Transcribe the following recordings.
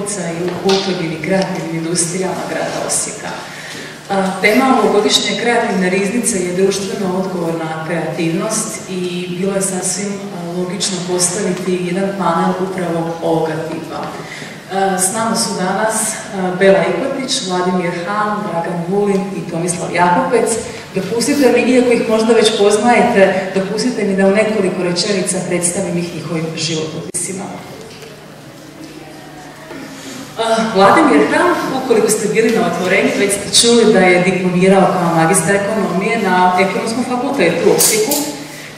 poticaj u kulturnim i kreativnim industrijama grada Osijeka. Tema ovogodišnje kreativne riznice je društveno odgovorna kreativnost i bilo je sasvim logično postaviti jedan panel upravo ovoga tipa. S nama su danas Bela Ikotić, Vladimir Han, Dragan Vulin i Tomislav Jakopec. Dopustite mi, iako ih možda već poznajete, dopustite mi da u nekoliko rečenica predstavim ih njihovim životopisima. Vladimir Han, ukoliko ste bili na otvorenju, već ste čuli da je diplomirao kao magistar ekonomije na Ekonomskom fakultetu u Osijeku.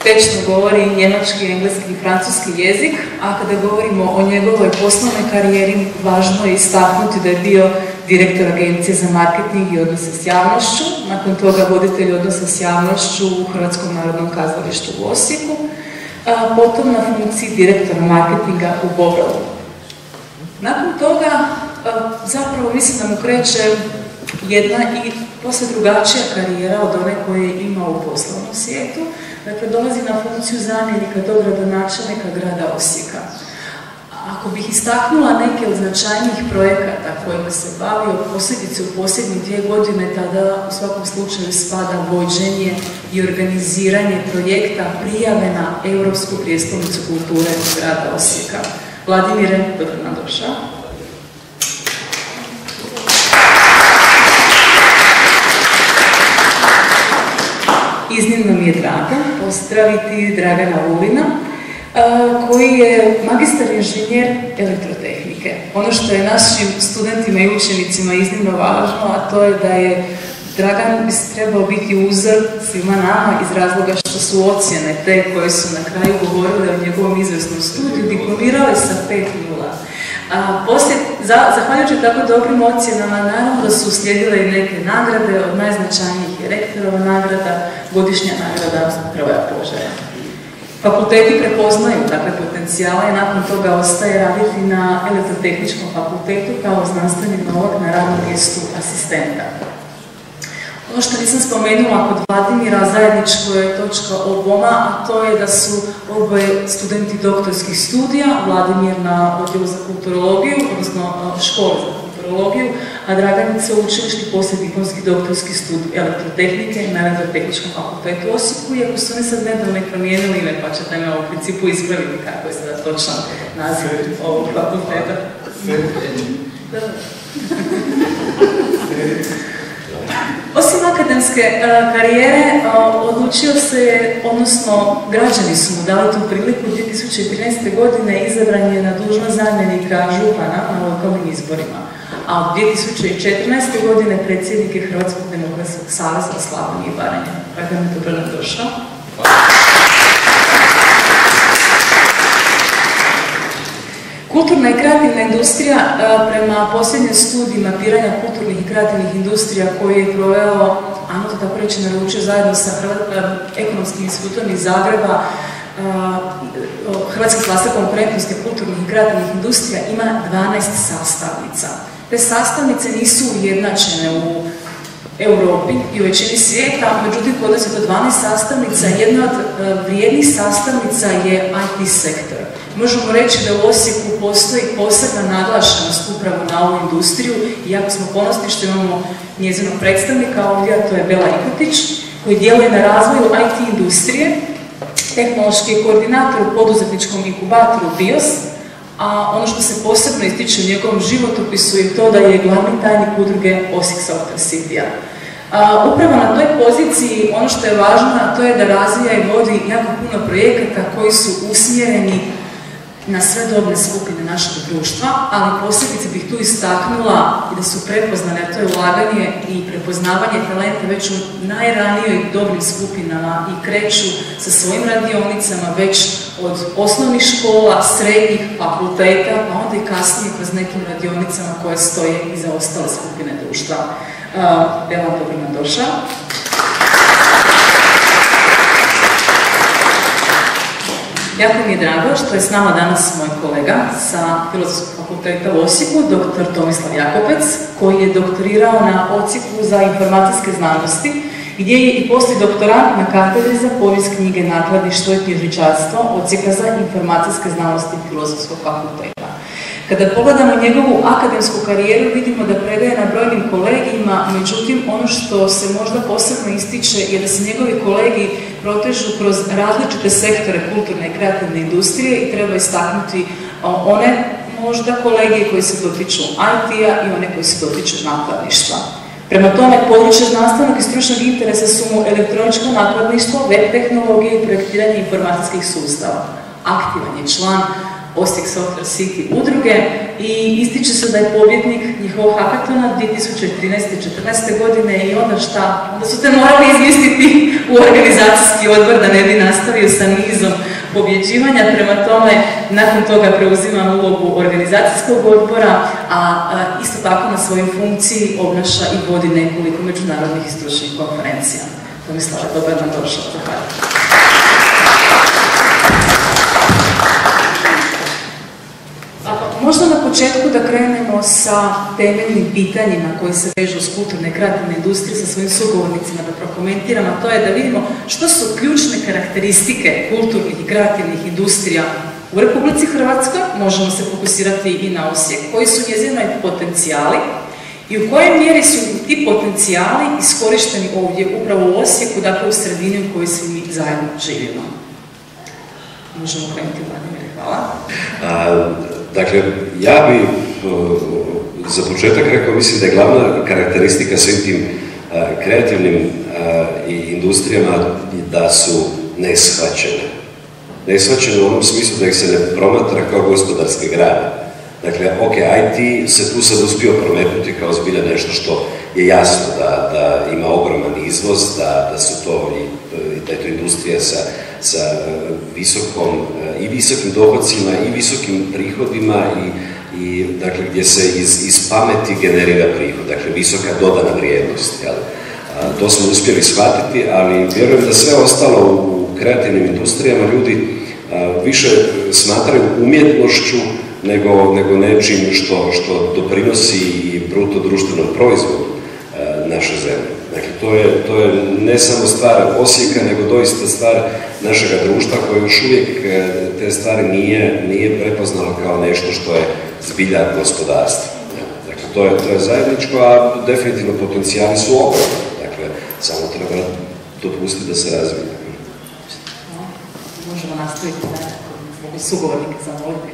Tečno govori njemački, engleski i francuski jezik, a kada govorimo o njegovoj poslovnoj karijeri, važno je istaknuti da je bio direktor Agencije za marketing i odnose s javnošću, nakon toga voditelj odnosa s javnošću u Hrvatskom narodnom kazalištu u Osijeku, potom na funkciji direktora marketinga u Bobrovu. Nakon toga, zapravo mislim da mu kreće jedna i posve drugačija karijera od one koje je imao u poslovnom svijetu. Dakle, dolazi na funkciju zamjenika dogradonačelnika grada Osijeka. Ako bih istaknula neke od značajnijih projekata kojima se bavio, posebice u posljednjih 2 godine, tada u svakom slučaju spada vođenje i organiziranje projekta prijave na Europsku prijestolnicu kulture grada Osijeka. Vladimire, dobro nam došao. Iznimno mi je drago pozdraviti Dragana Vulina, koji je magistar inženjer elektrotehnike. Ono što je našim studentima i učenicima iznimno važno, a to je da je Dragan bi trebao biti uzor svima nama iz razloga što su ocjene te koje su na kraju govorile o njegovom izvrsnom studiju diplomirale sa 5.0. Zahvaljujući tako dobrim ocjenama, naravno da su uslijedile i neke nagrade, od najznačajnijih je rektorova nagrada, godišnja nagrada Hrvoja Požara. Fakulteti prepoznaju takve potencijale i nakon toga ostaje raditi na elektrotehničkom fakultetu kao znanstveni novak na radnom mjestu asistenta. Ono što nisam spomenula kod Vladimira, zajedničko je točka oboma, a to je da su oboje studenti doktorskih studija, Vladimir na odjelu za kulturologiju, odnosno škole za kulturologiju, a Draganica učilišni poslijediplomski doktorski studij elektrotehnike na Elektrotehničkom fakultetu u Osijeku, iako su oni sad nedavno promijenili ime, pa ćete me u principu ispraviti kako je sada točan naziv ovog fakulteta. Osim akademske karijere, odlučio se, odnosno građani su mu dali tu priliku 2013. godine, izabran je na dužnost zamjenika župana na lokalnim izborima, a od 2014. godine predsjednik je Hrvatskog demokratskog saveza Slavonije i Baranje. Dragan je dobro nam došao. Kulturna i kreativna industrija, prema posljednjoj studiji mapiranja kulturnih i kreativnih industrija koju je proveo, ajmo to tako reći, naručio zajedno sa Ekonomskim institutom iz Zagreba, Hrvatski klaster konkurentnosti kulturnih i kreativnih industrija ima 12 sastavnica. Te sastavnice nisu ujednačene u Europi i u većini svijeta, međutim kod nas je to 12 sastavnica. Jedna od vrijednih sastavnica je IT sektor. Možemo reći da u Osijeku postoji posebna naglašenost upravo na ovu industriju i jako smo ponosni što imamo njezinog predstavnika ovdje, a to je Bela Ikotić, koji djeluje na razvoju IT industrije, tehnološki koordinator u poduzetničkom inkubatoru BIOS, a ono što se posebno ističe u njegovom životopisu je to da je glavni tajnik udruge Osijek Software City-a. Upravo na toj poziciji ono što je važno, a to je da razvija i vodi jako puno projekata koji su usmjereni na sve dobne skupine našeg društva, ali posebice bih tu istaknula i da su prepoznane, a to je ulaganje i prepoznavanje talenta već u najranijoj dobnim skupinama i kreću sa svojim radionicama već od osnovnih škola, srednjih, fakulteta, pa onda i kasnije kroz nekim radionicama koje stoje i za ostale skupine društva. Bela, dobro nam došao. Jako mi je drago što je s nama danas moj kolega sa Filozofskog fakulteta u Osijeku, dr. Tomislav Jakopec, koji je doktorirao na Odsjeku za informacijske znanosti, gdje je i poslijedoktorant na katedri za povijest knjige, nakladništvo i knjižničarstvo Odsjeka za informacijske znanosti Filozofskog fakulteta. Kada pogledamo njegovu akademsku karijeru, vidimo da predaje na brojnim kolegijima, međutim, ono što se možda posebno ističe je da se njegovi kolegiji protežu kroz različite sektore kulturne i kreativne industrije i treba istaknuti one možda kolegije koji se dotiču IT-a i one koji se dotiču nakladništva. Prema tome, područje znanstvenog i stručnog interesa su mu elektroničko nakladništvo, web tehnologije i projektiranje informacijskih sustava. Aktivan je član Osijek Software City udruge i ističe se da je pobjednik njihovog hackathona 2013-2014. godine i onda šta? Onda su te morali izmisliti u organizacijski odbor da ne bi nastavio sa nizom pobjeđivanja. Prema tome, nakon toga preuzima ulogu organizacijskog odbora, a isto tako na svojoj funkciji obnaša i vodi nekoliko međunarodnih i stručnih konferencija. Tomislava, dobar nam došao. Možda na početku da krenemo sa temeljnim pitanjima koji se vežu s kulturne i kreativne industrije sa svojim sugovornicima da prokomentiramo, a to je da vidimo što su ključne karakteristike kulturnih i kreativnih industrija u Republici Hrvatskoj, možemo se fokusirati i na Osijek, koji su njezini potencijali i u kojoj mjeri su ti potencijali iskorišteni ovdje, upravo u Osijeku, dakle u sredini u kojoj svi mi zajedno živimo. Možemo krenuti, Vladimir, hvala. Dakle, ja bi za početak rekao, mislim da je glavna karakteristika svim tim kreativnim industrijama da su neshvaćene. Neshvaćene u onom smislu da ih se ne promatra kao gospodarske grane. Dakle, ok, IT se tu sad uspio prometnuti kao zbilja nešto što je jasno da ima ogroman izvoz, da su to da je to industrija sa visokim dohodcima i visokim prihodima i dakle, gdje se iz pameti generira prihod, dakle visoka dodana vrijednost. To smo uspjeli shvatiti, ali vjerujem da sve ostalo u kreativnim industrijama ljudi više smatraju umjetnošću nego nečim što doprinosi i bruto društvenom proizvodu naše zemlje. Dakle, to je ne samo stvar Osijeka, nego doista stvar našega društva koje još uvijek te stvari nije prepoznalo kao nešto što je zbilja gospodarstvo. Dakle, to je zajedničko, a definitivno potencijali su ogromni. Dakle, samo treba dopustiti da se razvije. Možemo nastaviti da sugovornike zamoliti.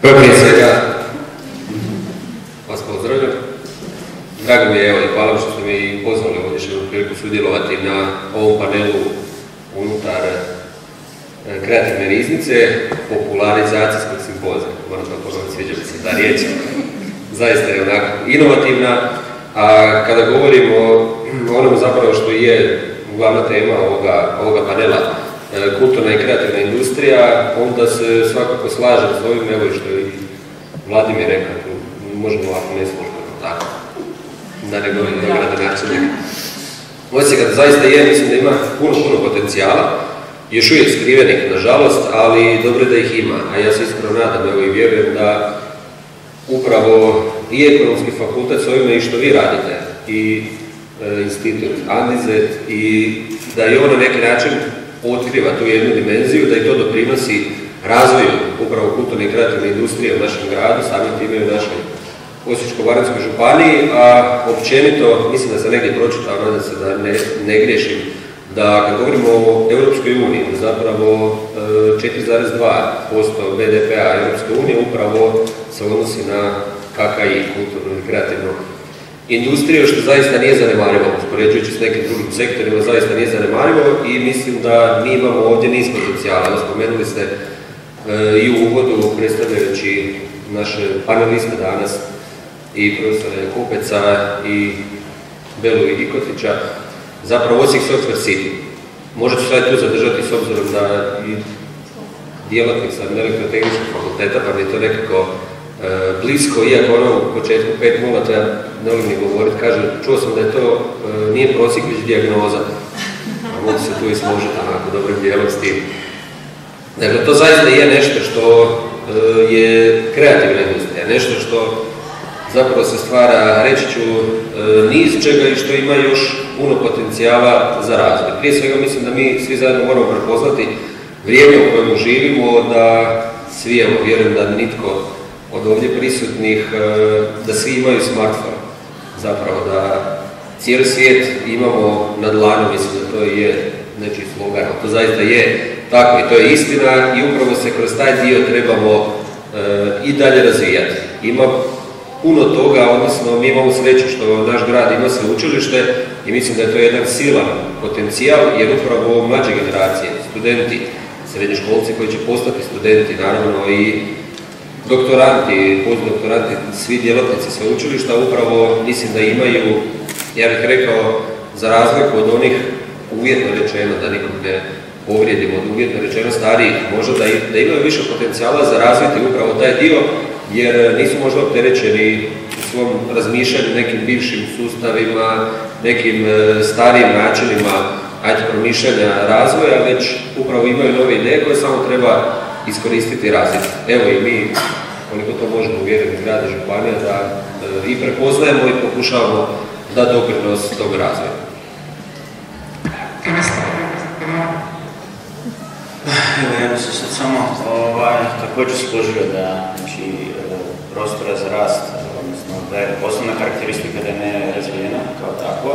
Prije svega, vas pozdravljam. Drago mi je, evo, i hvala što ste mi pozvali ovdje što imam priliku sudjelovati na ovom panelu unutar kreativne riznice, popularizacijskog simpozija. Moram to ponoviti, sviđa mi se ta riječ. Zaista je onako inovativna, a kada govorimo o onom zapravo što je glavna tema ovoga panela, kulturna i kreativna industrija, onda se svakako slažem s ovim, evo i što je Vladimir rekao, možemo ovako ne službeno tako, da ne govorim da gradonačelnik. Osijek zaista je, mislim da ima puno potencijala, još uvijek skrivenih, nažalost, ali dobro da ih ima, a ja se iskreno nadam, evo i vjerujem da upravo i ekonomski fakultet s ovime i što vi radite, i institut Andizet, i da i ono na neki način otkriva tu jednu dimenziju, da i to doprinosi razvoju upravo kulturne i kreativne industrije u našem gradu, samim time i u našoj Osječko-baranjskoj županiji, a općenito, mislim da sam negdje pročitao, nadam se da ne griješim, da kad govorimo o Europskoj uniji, zapravo 4,2% BDP-a Europske unije upravo se odnosi na KKI, kulturnu i kreativnu industriju, što zaista nije zanemarivo, uspoređujući s nekim drugim sektorima, zaista nije zanemarivo i mislim da mi imamo ovdje niz potencijala. Spomenuli ste i u uvodu, predstavljajući naše paneliste danas, i profesora Kupeca i Belu i Dikotića, zapravo Osijek Software City. Možda ću sad tu zadržati s obzirom da i djelatnik sam elektrotehničkog fakulteta, pa mi je to nekako blisko, iako ono u početku 5.0, to ja ne volim ni govoriti, kažem, čuo sam da je to nije prosjek, već dijagnoza. A mogu se tu i složiti onako dobrim dijelom s tim. Dakle, to zaista je nešto što je kreativna industrija, nešto što zapravo se stvara, reći ću, niz čega i što ima još puno potencijala za razvoj. Prije svega mislim da mi svi zajedno moramo prepoznati vrijeme u kojemu živimo, da svi, evo vjerujem da nitko od ovdje prisutnih, da svi imaju smartphone, zapravo da cijeli svijet imamo na dlanu, mislim da to je nečiji slogan, to zaista je tako i to je istina i upravo se kroz taj dio trebamo i dalje razvijati. Ima puno toga, odnosno mi imamo sreću što naš grad ima sveučilište i mislim da je to jedan silan potencijal jer upravo mlađe generacije, studenti, srednjoškolci koji će postati studenti, naravno i doktoranti, postdoktoranti, svi djelatnici sveučilišta upravo mislim da imaju, ja bih rekao, za razliku od onih uvjetno rečeno, da nikog ne povrijedimo, od uvjetno rečeno starijih, možda da imaju više potencijala za razviti upravo taj dio, jer nisu možda opterećeni u svom razmišljanju nekim bivšim sustavima, nekim starijim načinima promišljanja razvoja, već upravo imaju nove ideje koje samo treba iskoristiti i razviti. Evo i mi, koliko to možemo uvjeriti grada i županija, da i prepoznajemo i pokušavamo da doprinos tog razvoja. Evo, ja bih se sad samo također složio da prostora za rast, odnosno da je osnovna karakteristika da je nerazvijena kao tako.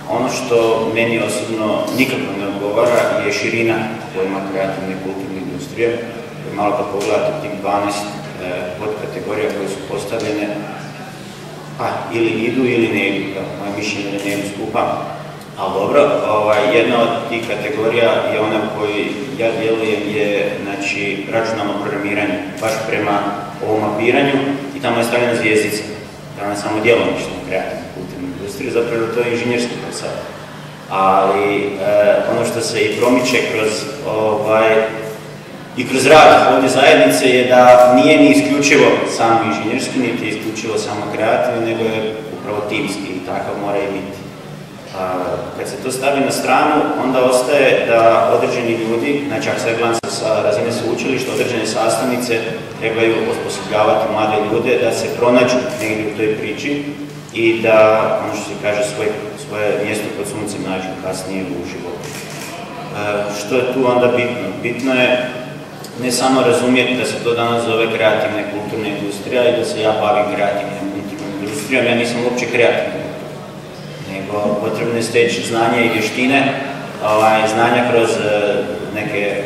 Ono što meni osobno nikako ne odgovara je širina pojma kreativne i kulturne industrije. Malo kad pogledate tih 12 podkategorija koje su postavljene, pa ili idu ili ne idu, moje mišljenje da ne idu skupa. Ali dobro, jedna od tih kategorija je ona u kojoj ja djelujem je računalno programiranje, baš prema ovom mapiranju i tamo je stavljena zvjezdica. Tamo je samo djelomično kreativna kulturna industrija, zapravo to je inženjerski posao. Ali ono što se i promiče kroz rad ovdje zajednice je da nije ni isključivo samo inženjerski, niti isključivo samo kreativni, nego je upravo timski i takav mora i biti. Kad se to stavi na stranu, onda ostaje da određeni ljudi, znači ako se gledam sa razine sveučilišta, određene sastavnice trebaju osposobljavati mlade ljude da se pronađu negdje u toj priči i da, ono što se kaže, svoje mjesto pod suncem nađu kasnije u životu. Što je tu onda bitno? Bitno je ne samo razumjeti da se to danas zove kreativna i kulturna industrija i da se ja bavim kreativnom i kulturnom industrijom, ja nisam uopće kreativna. Nego potrebno je steći znanje i vještine, znanja kroz neke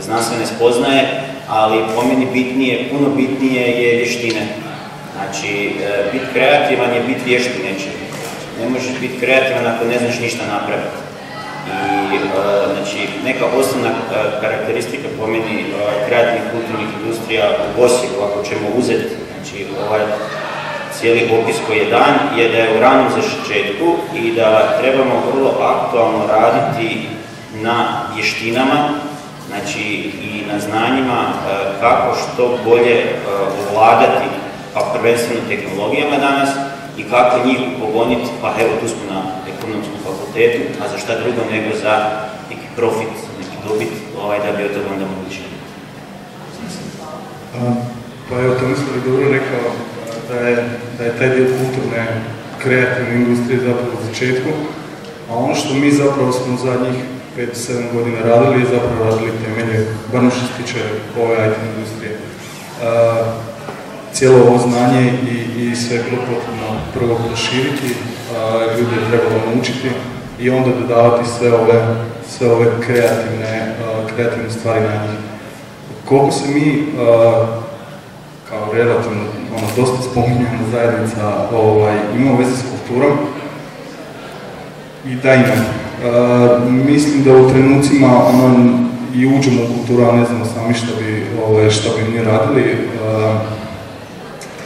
znanstvene spoznaje, ali po meni puno bitnije je vještine. Znači, biti kreativan je biti vješt u nečemu. Ne možeš biti kreativan ako ne znaš ništa napraviti. I znači, neka osnovna karakteristika po meni kreativnih kulturnih industrija u Osijeku, ako ćemo uzeti, znači cijeli opis koji je dan, je da je u ranom začetku i da trebamo vrlo aktualno raditi na vještinama, znači i na znanjima kako što bolje ovladati, pa prvenstveno tehnologijama danas i kako njih upogoniti, pa evo tu smo na ekonomskom fakultetu, a za šta drugo nego za neki profit, neki dobit, da bi od toga onda moguće. Pa evo, to mislim da je dobro rekao da je taj dio kulturne, kreativne industrije zapravo u začetku, a ono što mi zapravo smo u zadnjih 5-7 godina radili je zapravo radili temelje, barno što se tiče ove IT industrije. Cijelo ovo znanje i sve je bilo potrebno prvo proširiti, ljude je trebalo naučiti i onda dodavati sve ove kreativne stvari na njih. Koliko se mi kao relativno dosta spominjena zajednica ima veze s kulturom i da ima. Mislim da u trenucima i uđemo u kulturu, a ne znamo sami šta bi mi radili.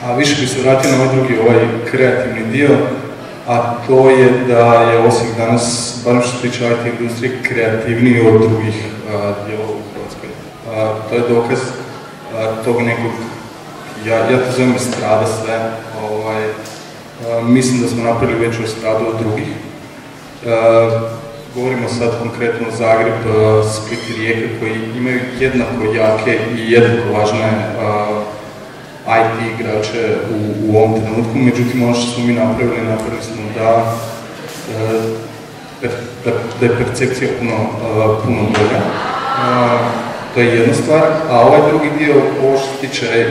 A više bi se vratio na drugi kreativni dio, a to je da je Osijek danas, barem što se tiče IT industrije, kreativniji od drugih dijelova u Hrvatskoj. To je dokaz tog nekog, ja to zovem estrada sve, mislim da smo napravili veću estradu od drugih. Govorimo sad konkretno Zagreb, Split i Rijeka koji imaju jednako jake i jednako važne IT igrače u ovom trenutku, međutim ono što smo mi napravili smo da je percepcija puno bolja. To je jedna stvar, a ovaj drugi dio, ovo što se tiče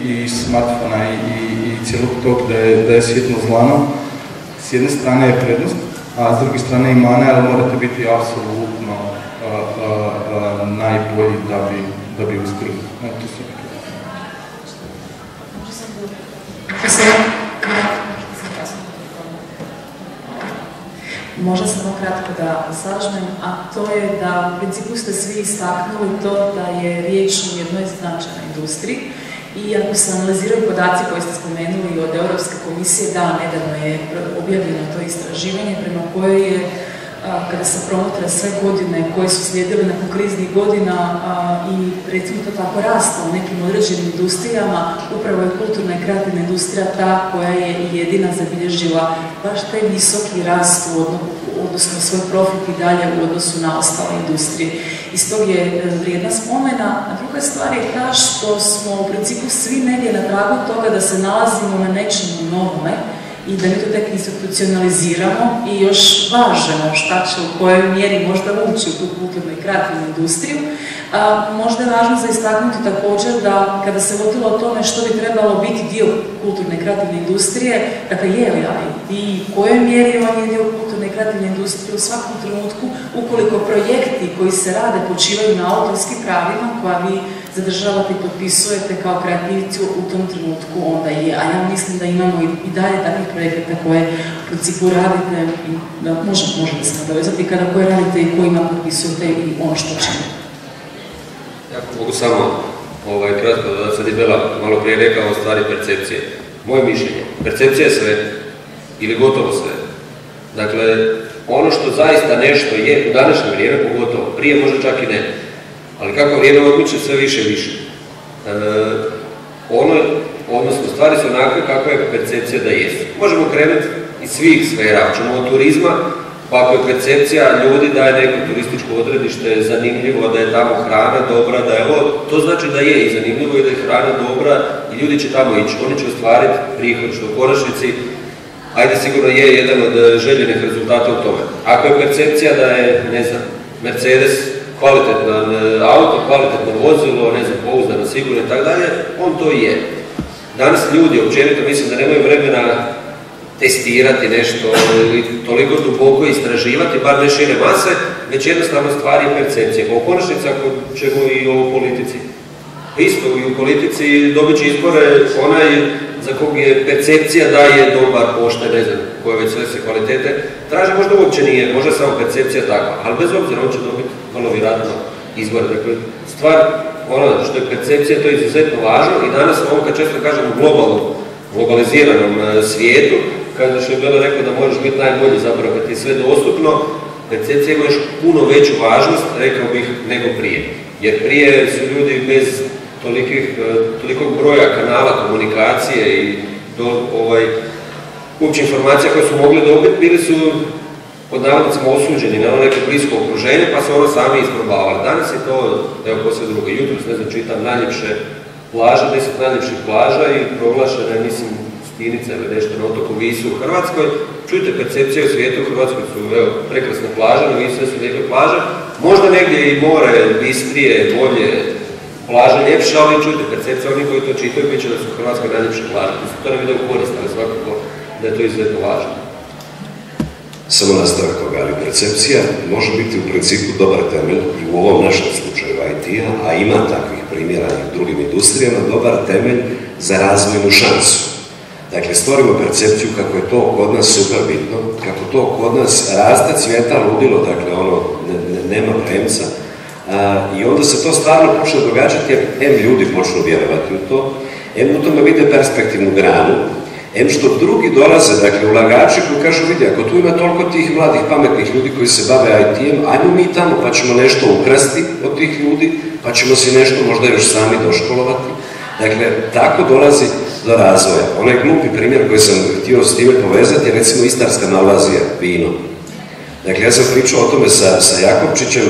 i smartfona i cijelog tog da je svjetlo zlano, s jedne strane je prednost, a s druge strane i mana, ali morate biti apsolutno najbolji da bi uspjeli. Možda samo kratko da sažmem, a to je da u principu ste svi istaknuli to da je riječ o jednoj značajnoj industriji i ako se analiziraju podaci koje ste spomenuli od Europske komisije, da, nedavno je objavljeno to istraživanje prema kojoj je, kada se promotre sve godine koje su slijedile nakon kriznih godina i recimo to tako rasta u nekim određenim industrijama, upravo je kulturna i kreativna industrija ta koja je jedina zabilježila baš taj visoki rast odnosno svoj profit i dalje u odnosu na ostale industrije. Iz tog je vrijedna spomena. A druga stvar je ta što smo u principu svi negdje na tragu toga da se nalazimo na nečemu novome i da mi to tek institucionaliziramo i još važemo šta će u kojoj mjeri možda ući u tu kulturnu i kreativnu industriju. Možda je važno za istaknuti također da kada se vodilo o tome što bi trebalo biti dio kulturne i kreativne industrije, dakle je li IT, u kojoj mjeri on je dio kulturne i kreativne industrije u svakom trenutku, ukoliko projekti koji se rade počivaju na autorskim pravima koja vi zadržavate i potpisujete kao kreativci u tom trenutku, onda je. A ja mislim da imamo i dalje takvih projekata koje u principu radite i da možete se nadovezati kada koje radite i kojima potpisujete i ono što činite. Ja mogu samo kratko da sad je Bela malo prije rekao o stvari percepcije. Moje mišljenje, percepcija je sve ili gotovo sve. Dakle, ono što zaista nešto je u današnje vrijeme pogotovo, prije možda čak i ne, ali kako vrijeme odmiče sve više i više. Odnosno, stvari su onakve kakva je percepcija da jest. Možemo krenuti iz svih sfera, ćemo od turizma, pa ako je percepcija ljudi da je neko turističko odredište zanimljivo, da je tamo hrana dobra, da je ovo, to znači da je i zanimljivo i da je hrana dobra i ljudi će tamo ići, oni će ostvariti prihod, što u konačnici, ajde sigurno je jedan od željenih rezultata u tome. Ako je percepcija da je, ne znam, Mercedes kvalitetan auto, kvalitetno vozilo, ne znam, pouzdano, sigurno i tako dalje, on to je. Danas ljudi, općenito, mislim da nemaju vremena testirati nešto ili toliko duboko istraživati, bar ne šire mase, već jednostavno stvari i percepcije. U konačnici, ako ćemo i o politici. Isto i u politici dobit će izbore onaj za kog je percepcija da je dobar, pošten, ne znam, koje već sve se kvalitete traže, možda uopće nije, možda samo percepcija takva, ali bez obzira on će dobiti vrlo vjerojatno izbore. Dakle, stvar, ono što je percepcija, to je izuzetno važno i danas ovo kad često kažemo globaliziranom svijetu, kada što je Bela rekao da možeš biti najbolji zapravo kad ti je sve dostupno, percepcija ima još puno veću važnost, rekao bih, nego prije. Jer prije su ljudi bez tolikog broja kanala komunikacije i uopće informacija koje su mogli dobiti, bili su pod navodnicima osuđeni na neko blisko okruženje, pa su ono sami isprobavali. Danas je to, evo poslije druge, jutros, ne znam, čitam najljepše plaže, 10 najljepših plaža i proglašena je, mislim, Stinica ili nešto na otoku Visu u Hrvatskoj. Čujte, percepcije u svijetu u Hrvatskoj su, evo, prekrasne plaže, na Visu su lijepe plaže. Možda negdje i more, bistrije, bolje, plaže ljepše, ali čujte, percepcija oni koji to čitaju, bit će da su u Hrvatskoj najljepše plaže. Mislim, to nam ide u korist, ali svakako da je to izuzetno važno. Samo nastavak toga, ali percepcija može biti u principu dobar temelj i u ovom našem slučaju IT-a, a ima takvih primjera i u drugim industrijama, dobar temelj za razvojnu šansu. Dakle, stvorimo percepciju kako je to kod nas super bitno, kako to kod nas raste, cvjeta, ludilo, dakle, ono, nema premca. I onda se to stvarno počne događati, jer ljudi počnu vjerovati u to, u tome vide perspektivnu granu, što drugi dolaze, dakle, ulagači koji kažu, vidi, ako tu ima toliko tih mladih, pametnih ljudi koji se bave IT-em, ajmo mi tamo pa ćemo nešto ukrasti od tih ljudi, pa ćemo si nešto možda još sami doškolovati. Dakle, tako dolazi do razvoja. Onaj glupi primjer koji sam htio s time povezati je recimo Istarska Malvazija, vino. Dakle, ja sam pričao o tome sa Jakopčićem,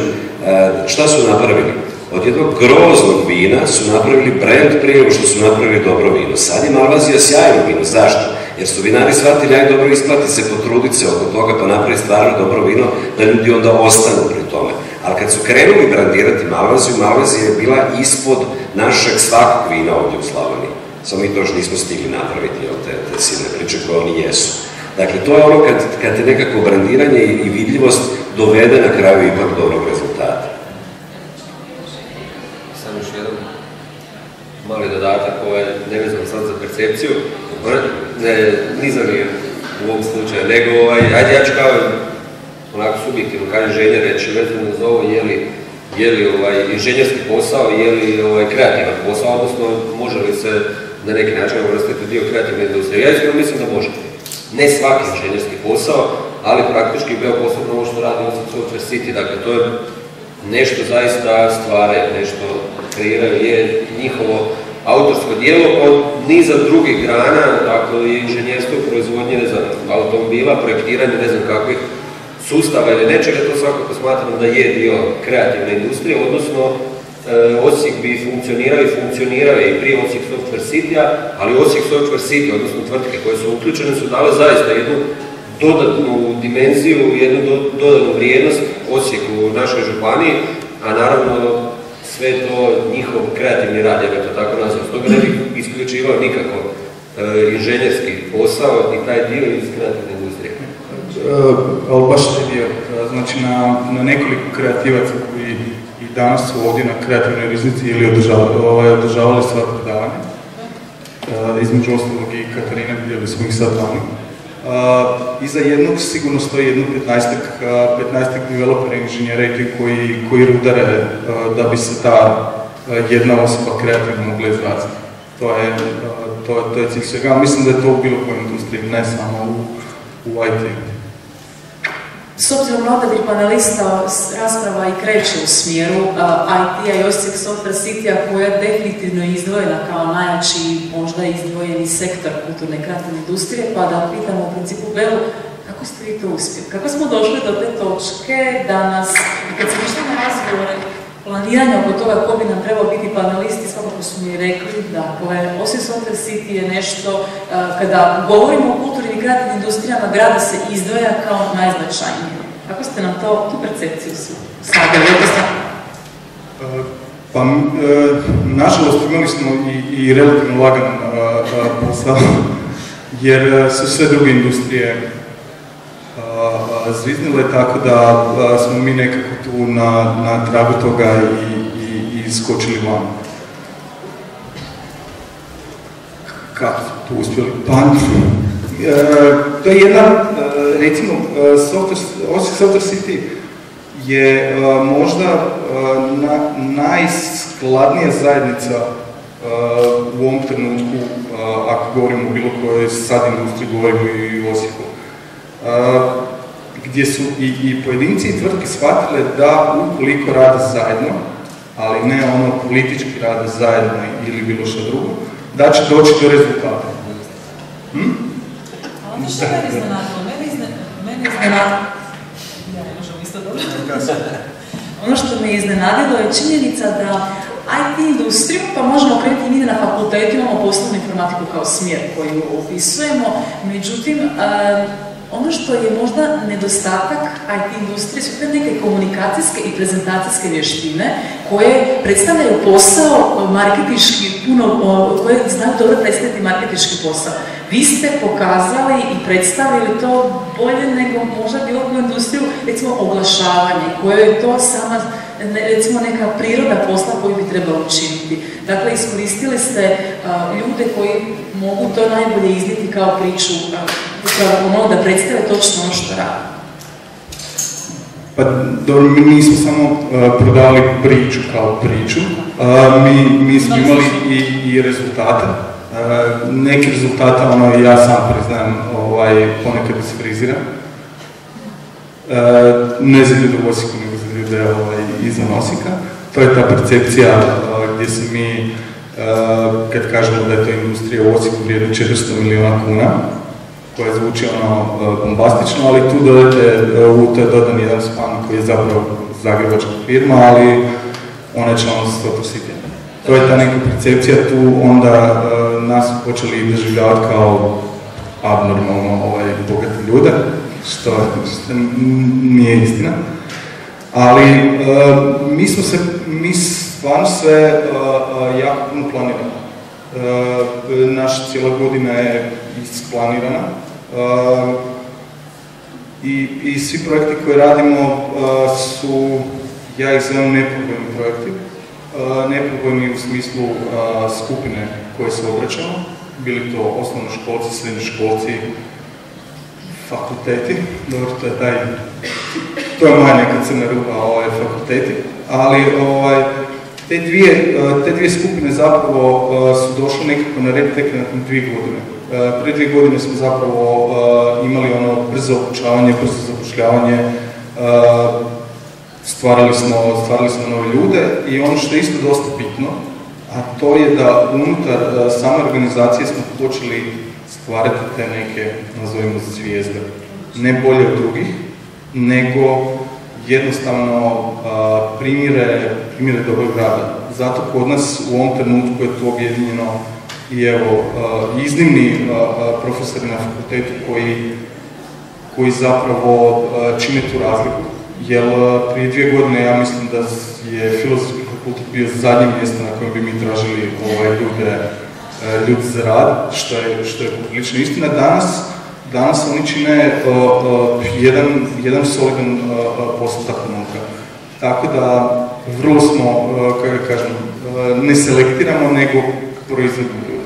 šta su napravili? Od jednog groznog vina su napravili brand prije nego što su napravili dobro vino. Sad je Malvazija sjajno vino. Zašto? Jer su vinari shvatili, aj dobro isplati se, potruditi se oko toga pa napravi stvarno dobro vino, da ljudi onda ostanu pri tome. Ali kad su krenuli brandirati Malveziju, Malvezija je bila ispod našeg svakog vina ovdje u Slavoniji. Samo mi to još nismo stigli napraviti, te silne priče koje oni jesu. Dakle, to je ono kad te nekako brandiranje i vidljivost dovede na kraju ipak dobrog rezultata. Samo još jedan mali dodatak, nevezano sad za percepciju, nisam je u ovom slučaju, nego, ajde ja ću kao onako subjektivno, kaže ženja reći, vezano za ovo, je li inženjerski posao, je li kreativan posao, odnosno može li se na neki način uvrstiti dio kreativne industrije. Ja iskreno mislim da može. Ne svaki inženjerski posao, ali praktički posebno ovo što radi Osijek Software City, dakle to je nešto zaista stvare, nešto kreiraju, je njihovo autorsko dijelo od niza drugih grana, dakle i inženjerstvo, proizvodnje, ne znam, automobila, projektiranje, ne znam kakvih sustava ili nečega, to svakako smatram da je dio kreativne industrije, odnosno Osijek bi funkcionirao i prije Osijek Software City-a, ali Osijek Software City, odnosno tvrtke koje su uključene, su dale zaista jednu dodatnu dimenziju, jednu dodatnu vrijednost Osijeku u našoj županiji, a naravno sve to njihov kreativni rad, ja bih to tako nazvao. Stoga ne bih isključivao nikako inženjerski posao i taj dio iz kreativne industrije. Ali baš taj dio, znači na nekoliko kreativaca koji i danas su ovdje na kreativnoj riznici ili održavali sva predavanja. Između ostalog i Katarina, vidjeli smo ih sad tamo. Iza jednog sigurno stoji jedno 15 developera inženjera koji rudare da bi se ta jedna osoba kreativno mogla izraziti. To je cilj svega. Mislim da je to u bilo kojoj industriji, ne samo u IT-u. S obzirom na odabir panelista, rasprava i kreće u smjeru IT-a i Osijek Software City-a, koja je definitivno izdvojena kao najjači, možda izdvojeni sektor kulturne i kreativne industrije, pa da pitamo u principu Belu, kako ste vi to uspjeli? Kako smo došli do te točke da nas, kad se išli na razgovore, planiranje oko toga ko bi nam trebao biti panelisti, svakako su mi rekli, dakle, Osijek Software City je nešto, kada govorimo o kulturnim i kreativnim industrijama, grada se izdvaja kao najznačajnije. Kako ste nam tu percepciju stavili? Pa, nažalost, imali smo i relativno lagan posao, jer su sve druge industrije zviznile, tako da smo mi nekako tu na tragu toga i skočili van. Kako smo to uspjeli? Pa, to je jedna, recimo, Osijek Software City je možda najskladnija zajednica u ovom trenutku, ako govorimo o bilo kojoj sad industriji, govorimo i o Osijeku. Gdje su i pojedinci i tvrtke shvatile da ukoliko rade zajedno, ali ne ono politički rade zajedno ili bilo što drugo, da će doći do rezultata. Ono što mene iznenadilo, ono što me iznenadilo je činjenica da IT industriju, pa možemo krenuti mi na fakultetu, imamo poslovnu informatiku kao smjer koju opisujemo, međutim, ono što je možda nedostatak IT industrije su te neke komunikacijske i prezentacijske vještine koje predstavljaju posao marketinški, koje znaju dobro predstaviti marketinški posao. Vi ste pokazali i predstavili to bolje nego možda bilo koju industriju, recimo oglašavanje, koje je to sama, recimo neka priroda posla koju bi trebalo učiniti. Dakle, iskoristili ste ljude koji mogu to najbolje iznijeti kao priču, upravo da predstave točno ono što rade. Pa dobro, mi nismo samo prodali priču kao priču, mi smo imali i rezultate. Neki rezultata, ja sam priznajem, ponekad se friziram. Ne za ljude u Osijeku, nego za ljude izvan Osijeka. To je ta percepcija gdje se mi, kad kažemo da je to industrija u Osijeku vrijedna 400 milijuna kuna, koja zvuči bombastično, ali tu to je dodan jedan span koji je zapravo zagrebačka firma, ali ona je član Software City. To je ta neka percepcija, tu onda nas počeli doživljavati kao abnormalno bogate ljude, što nije istina. Ali mi stvarno sve jako puno planiramo. Naša cijela godina je isplanirana i svi projekti koje radimo su, ja ih zovem neprobojni projekti. Neprobojni u smislu skupine koje se obraćamo, bili to osnovnoškolci, srednjoškolci, fakulteti, dobro, to je moja neka crna rupa, fakulteti, ali te dvije skupine zapravo su došle nekako na red tek nakon 2 godine. Prije 2 godine smo zapravo imali ono brzo obučavanje, brzo zapošljavanje, stvarali smo nove ljude i ono što je isto dosta bitno, a to je da unutar same organizacije smo počeli stvarati te neke, nazovimo zvijezde. Ne bolje od drugih, nego jednostavno primjere dobrog rada. Zato kod nas u ovom trenutku je to objedinjeno i evo iznimni profesori na fakultetu koji zapravo čine tu razliku. Jer prije 2 godine ja mislim da je Filozofski fakultet bio zadnje mjesto na kojem bi mi tražili ljude za rad, što je poprilično istina. Danas oni čine jedan solidan postotak unutra. Tako da vrlo smo, kako da kažem, ne selektiramo, nego proizvodimo ljude.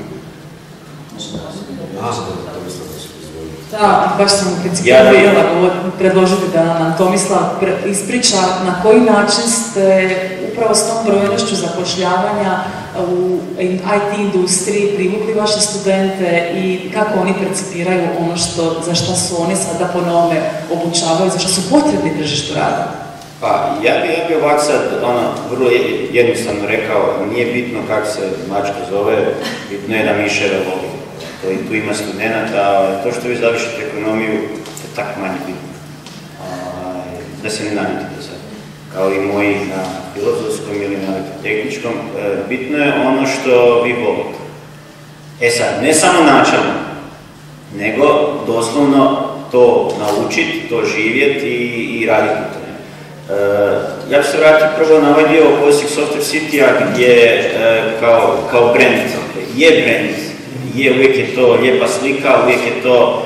Da, baš sam u principu htjela predložiti da nam Tomislav ispriča na koji način ste upravo s tom brojnošću zapošljavanja u IT industriji privukli vaše studente i kako oni percipiraju ono za što su oni sada po novome obučavaju, za što su potrebni tržištu rada. Pa, ja bi ovak sad, vrlo jednostavno rekao, nije bitno kako se mačka zove, bitno je da miševe voli. Tu ima studenta, to što vi završite ekonomiju, to je tako manje bitno. Da se ne naljutite sad. Kao i moji na filozofskom ili na tehničkom, bitno je ono što vi volite. E sad, ne samo načelno, nego doslovno to naučiti, to živjeti i raditi u tome. Ja ću se vratiti prvo na ovaj dio Osijek Software City-a gdje kao brand, je brand, uvijek je to lijepa slika, uvijek je to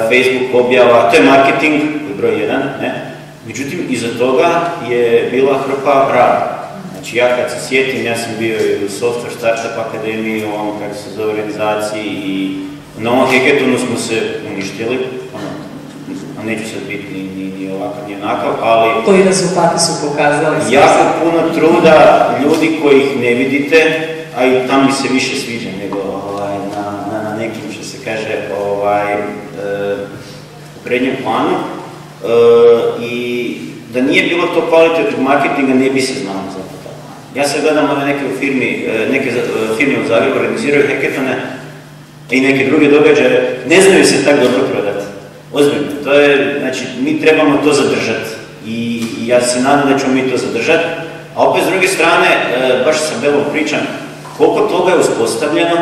Facebook objava, to je marketing, broj 1, ne? Međutim, iza toga je bila hrpa rada. Znači, ja kad se sjetim, ja sam bio i u Software Startup Akademiji, u ovom, kako se zove, organizaciji i na ovom hackathonu smo se uništili, neću sad biti ni ovakav, ni onakav, ali... Koji rezultati su pokazali? Jako puno truda ljudi kojih ne vidite, a i tam mi se više sviđa nego na nekim, što se kaže, u prednjem planu. I da nije bilo to kvalitetnog marketinga, nije bi se znalo za to tako. Ja sad gledam neke firme u Zagrebu organiziraju hackathone i neke druge događaje, ne znaju se tako dobro prodati. Ozbiljno, to je, znači, mi trebamo to zadržati i ja se nadam da ćemo mi to zadržati, a opet s druge strane, baš sa Belom pričam, koliko toga je uspostavljeno,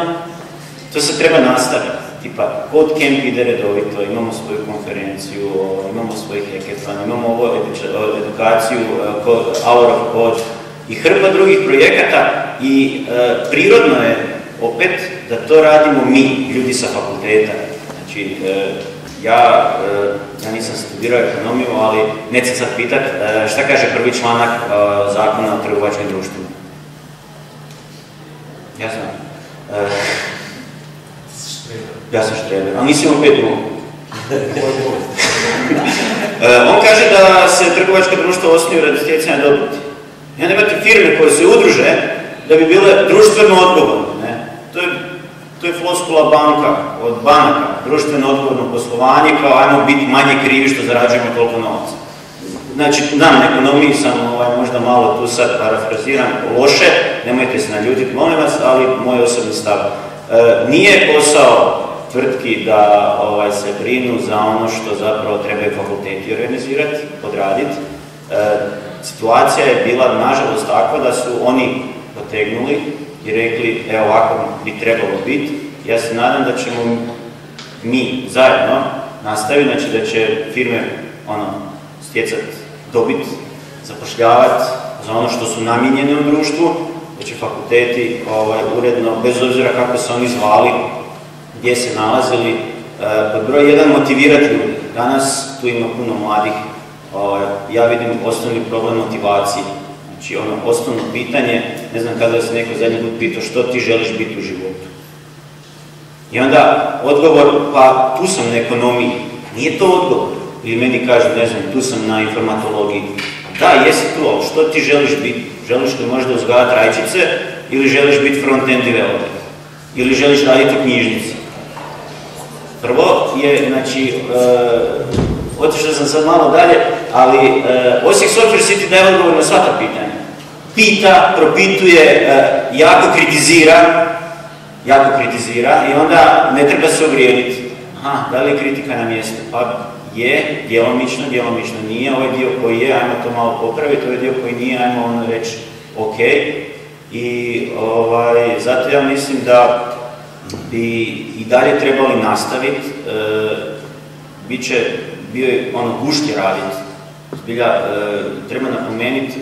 to se treba nastaviti. Tipa, Code Camp ide redovito, imamo svoju konferenciju, imamo svoj hackathon, imamo ovu edukaciju, Hour of Code i hrpa drugih projekata i prirodno je opet da to radimo mi, ljudi sa fakulteta. Znači, ja nisam studirao ekonomiju, ali neću sad pitat šta kaže prvi članak zakona o trgovačkim društvima. Ja znam. Ja sam Štreber, ali nisi imao 5 drugo. On kaže da se trgovačka društva osnuju radi stjecanja dobiti. I onda imate firme koje se udruže da bi bile društveno odgovorne. To je floskula banka, od banaka, društveno odgovorno poslovanje, kao ajmo biti manje krivi što zarađujemo toliko novaca. Znači, na ekonomiji sam možda malo tu sad parafraziram loše, nemojte se naljutiti, molim vas, ali moj osobni stav. Nije posao tvrtki da se brinu za ono što zapravo trebaju fakulteti organizirati, odraditi. Situacija je bila, nažalost, takva da su oni potegnuli i rekli, evo ovako bi trebalo biti. Ja se nadam da ćemo mi zajedno nastaviti, znači da će firme stjecati dobit zapošljavati za ono što su namijenjene u društvu, da će fakulteti uredno, bez obzira kako se oni zvali, gdje se nalazili, pod broj 1 motivirati ljudi. Danas tu ima puno mladih. Ja vidim osnovni problem motivacije. Znači osnovno pitanje, ne znam kada se neko zadnji put pitao što ti želiš biti u životu. I onda odgovor, pa tu sam na ekonomiji. Nije to odgovor. Ili meni kažu, ne znam, tu sam na informatologiji. Da, jesi tu, ali što ti želiš biti? Želiš li možda uzgajati rajčice ili želiš biti front-end developer? Ili želiš raditi u knjižnici? Prvo je, znači, otišao sam sad malo dalje, ali Osijek Software City daje odgovor na sva ta pitanja. Pita, propituje, jako kritizira i onda ne treba se uvrijediti. Aha, da li je kritika na mjestu? Pa je, djelomično nije, ovaj dio koji je, ajmo to malo popraviti, ovaj dio koji nije, ajmo ono reći ok. I zato ja mislim da bi i dalje trebali nastaviti, bio je gušće raditi. Zbilja, treba napomenuti,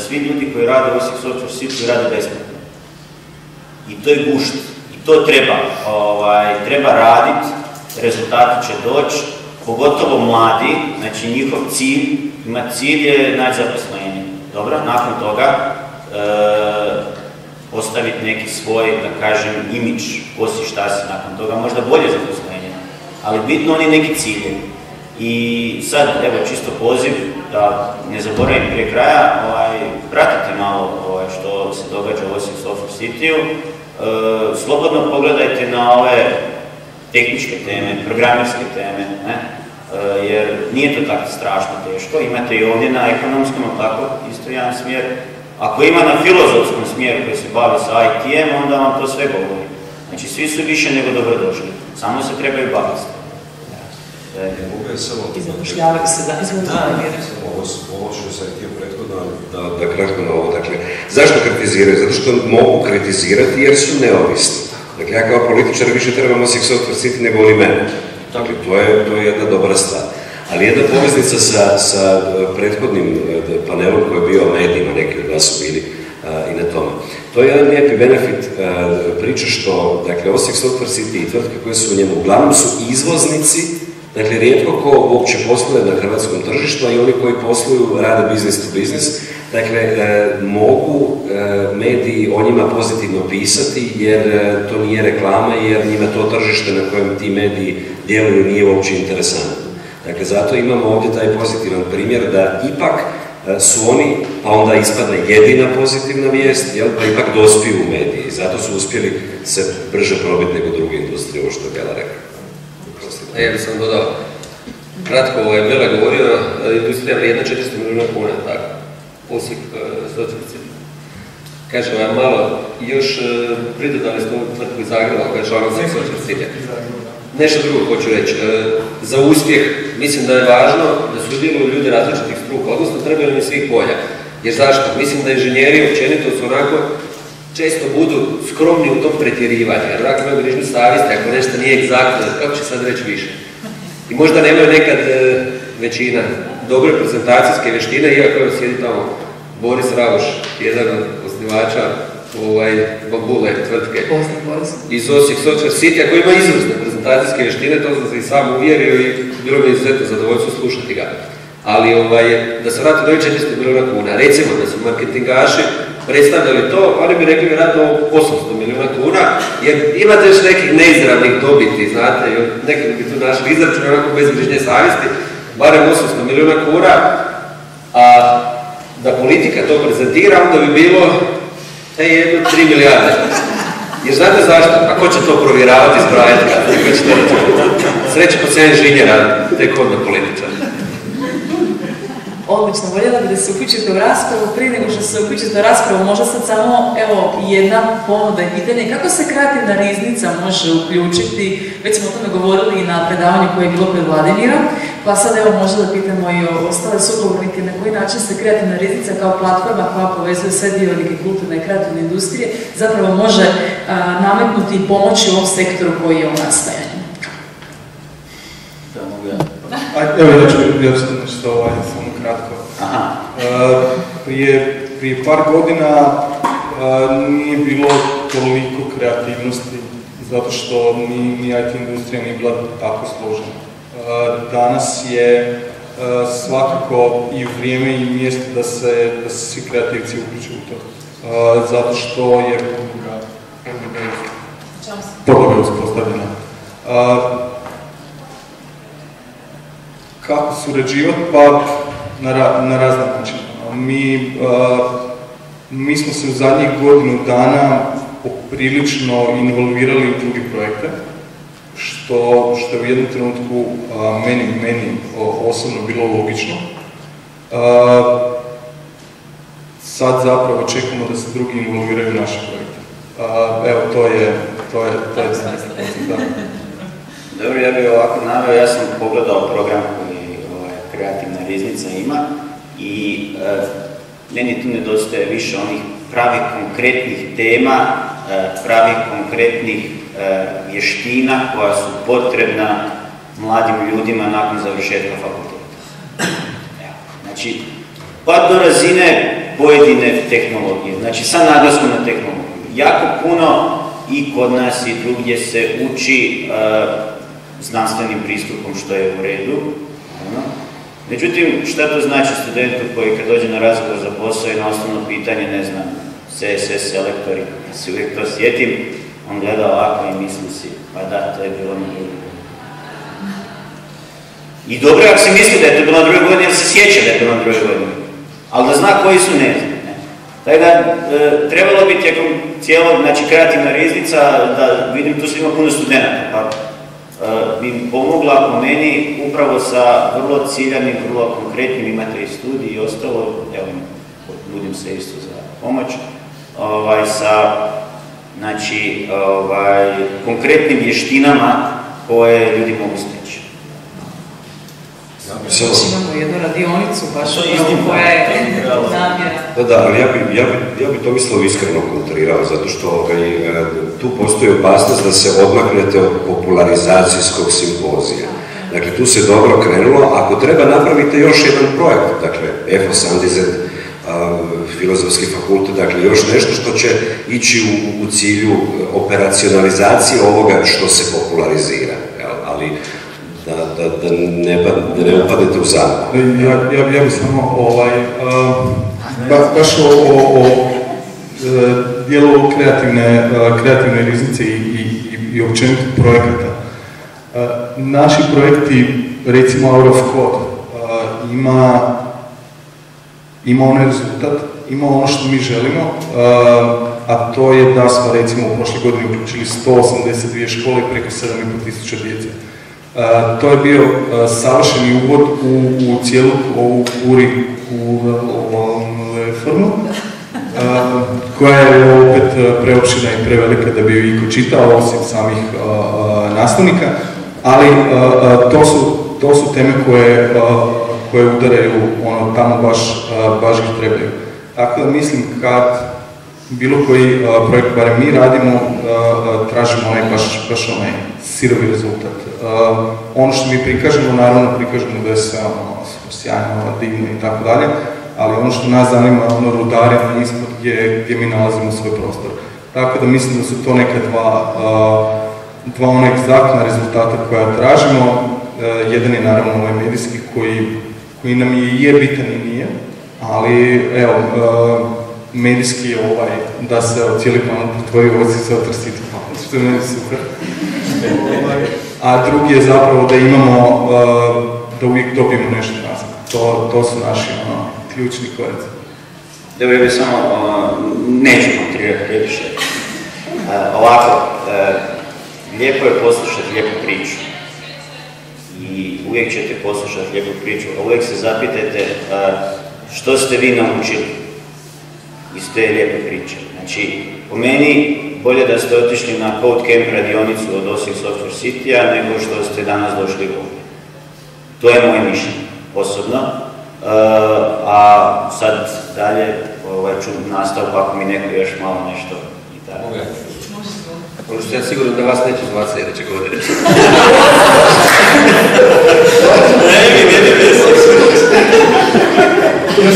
svi ljudi koji rade u Osijek Software City rade besplatno. I to je gušt. I to treba raditi, rezultati će doći, pogotovo mladi, znači njihov cilj je naći zaposlenje. Dobro, nakon toga postaviti neki svoj, da kažem, imidž, ko si, šta si nakon toga, možda bolje zaposlenje, ali bitno oni neki ciljevi. I sad, evo, čisto poziv, da ne zaboravim prije kraja, pratite malo što se događa u Osijek Software City-u, slobodno pogledajte na ove tehničke teme, programerske teme, jer nije to tako strašno teško, imate i ovdje na ekonomskom, tako, isto jedan smjer. Ako ima na filozofskom smjeru koji se bavi sa IT-em, onda vam to sve govori. Znači, svi su više nego dobrodošli, samo se trebaju baviti. I zapošljavaju se, da, izvolite. Ovo što sam htio prethodno, da kratko na ovo, dakle, zašto kritiziraju? Zato što mogu kritizirati jer su neovisni. Dakle, ja kao političar više trebam Osijek Software City nego li mene. Dakle, to je jedna dobra stvar. Ali jedna poveznica sa prethodnim panelom koji je bio o medijima, neki od vas su bili i na tome. To je jedan lijepi benefit priče što, dakle, Osijek Software City i tvrtke koje su u njemu uglavnom su izvoznici. Dakle, rijetko ko uopće posluje na hrvatskom tržištu, a i oni koji posluju rade business to business. Dakle, mogu mediji o njima pozitivno pisati jer to nije reklama, jer njima to tržište na kojem ti mediji djeluju nije uopće interesantno. Dakle, zato imamo ovdje taj pozitivan primjer da ipak su oni, pa onda ispadne jedina pozitivna vijest, pa ipak dospiju u mediji. Zato su uspjeli se brže probiti nego druge industrije, ovo što je Bela rekla. Ja bih sam dodao, kratko Bela govorio, industrija vrijedna 400 milijuna kuna, tako, Osijek Software City. Kažem vam malo, još pridodali ste ovu tvrtku iz Zagreba, koja je član Osijek Software City. Nešto drugo hoću reći, za uspjeh mislim da je važno da sudjeluju ljudi različitih struka, odnosno trebaju mi svih polja. Jer zašto? Mislim da inženjeri općenito su onako često budu skromni u tom pretjerivanju, jer onako imaju grižnju savjesti, ako nešto nije egzaktno, kako će sad reći više. I možda nemaju nekad većina dobre prezentacijske vještine, iako je sjedi tamo Boris Rauš, jedan od osnivača Bambule tvrtke iz Osijek Software City, koji ima izvrsne prezentacijske vještine, to sam se i sam uvjerio i bilo mi izuzetno zadovoljstvo slušati ga. Ali da se vrati do 400 milijuna kuna, recimo da su marketingaši predstavljali to, oni bi rekli vjerojatno 800 milijuna kuna, jer imate još nekih neizravnih dobiti, znate, neki bi tu našli izračun, onako bez grižnje savjesti, barem 800 milijuna kuna, a da politika to prezentira, onda bi bilo jedno 3 milijarde. Jer znate zašto? A ko će to provjeravati, zbrajati? Sreće po sve inženjera, tek onda političar. Odlično, voljela bi da se uključite u raspravu. Prije nego što se uključite u raspravu, možda sad samo jedna ponuda i pitanje. Kako se kreativna riznica može uključiti? Već smo o tome govorili i na predavanju koje je bilo pred Vladimira. Pa sad možda da pitamo i o ostale sugovornike na koji način se kreativna riznica kao platforma koja povezuje sve dionike kulturne i kreativne industrije zapravo može nametnuti i pomoći u ovom sektoru koji je u nastajanju. Evo, ja ću nešto samo kratko. prije par godina nije bilo toliko kreativnosti, zato što ni IT industrija nije bila tako složena. Danas je svakako i vrijeme i mjesto da se svi kreativci uključe u to. Zato što je podloga uspostavljena. Kako surađivati? Pa na razne načine. Mi smo se u zadnjih godinu dana poprilično involvirali u druge projekte, što je u jednom trenutku meni osobno bilo logično. Sad zapravo čekamo da se drugi involviraju u naše projekte. Evo, to je da. Dobro, ja bih ovako naveo, ja sam pogledao program koji Kreativna riznica ima i meni tu nedostaje više onih pravih konkretnih tema, pravih konkretnih vještina koja su potrebna mladim ljudima nakon završetka fakulteta. Znači, pa do razine pojedine tehnologije, znači sa naglaskom na tehnologiju. Jako puno i kod nas i drugdje se uči znanstvenim pristupom, što je u redu. Međutim, šta to znači studentu koji kad dođe na razgovor za posao i na osnovno pitanje, ne znam, CSS selektori, ja se uvijek to sjetim, on gleda ovako i misli si, pa da, to je bilo na drugoj godini. I dobro ako se misli da je to bilo na drugoj godini, jer se sjeća da je bilo na drugoj godini. Ali da zna koji su, ne znam. Tako da, trebalo bi tijekom cijelog, znači Kreativna riznica, da vidim, tu ima puno studenta, pa bi im pomogla po meni upravo sa vrlo ciljanim, vrlo konkretnim, imate i studij i ostalo, evo, nudim se isto za pomoć, sa, znači, konkretnim vještinama koje ljudi mogu steći. Imamo jednu radionicu, baš koja je namjera. Da, ali ja bi to mislio iskreno kontrirao, zato što tu postoji opasnost da se odmaknete od popularizacijskog simpozija. Dakle, tu se dobro krenulo, ako treba napravite još jedan projekt, dakle, EFO Sandizet, Filozofski fakultet, dakle, još nešto što će ići u cilju operacionalizacije ovoga što se popularizira, ali da ne upadete u zamku. Ja bih samo baš o dijelu kreativne riznice i općenito projekata. Naši projekti, recimo Out of Code, ima onaj rezultat, ima ono što mi želimo, a to je da smo recimo u prošle godine uključili 182 škole i preko 7.500 djece. To je bio savršeni uvod u cijelu ovu kurikularnu reformu, koja je opet preopširna i prevelika da bi ju iko čitao, osim samih nastavnika, ali to su teme koje udaraju tamo baš ih trebaju. Tako da mislim kad bilo koji projekt, barem mi radimo, tražimo baš onaj sirovi rezultat. Ono što mi prikažemo, naravno prikažemo da je sve sjajno, divno i tako dalje, ali ono što nas zanima je rudarenje ispod gdje mi nalazimo svoj prostor. Tako da mislim da su to neka dva ona egzaktna rezultata koja tražimo. Jedan je naravno ovaj medijski koji nam je bitan i nije, ali evo, medijski je da se cijeli plan pretvori u OCC Trstiti, što je meni super. A drugi je zapravo da imamo, da uvijek dobijemo nešto nazad. To su naši ključni koraci. Evo, ja bih samo, neću kontrirati previše. Ovako, lijepo je poslušati lijepu priču. I uvijek ćete poslušati lijepu priču, a uvijek se zapitajte što ste vi naučili iz te lijepe priče. Znači, po meni, bolje da ste otišli na Code Camp radionicu od Osijek Software City-a nego što ste danas došli ovdje. To je moje mišljenje, osobno. A sad dalje ću nastaviti ako mi neko još malo nešto i tako. Možete ja sigurno da vas neće zvati sljedeće godine. Ja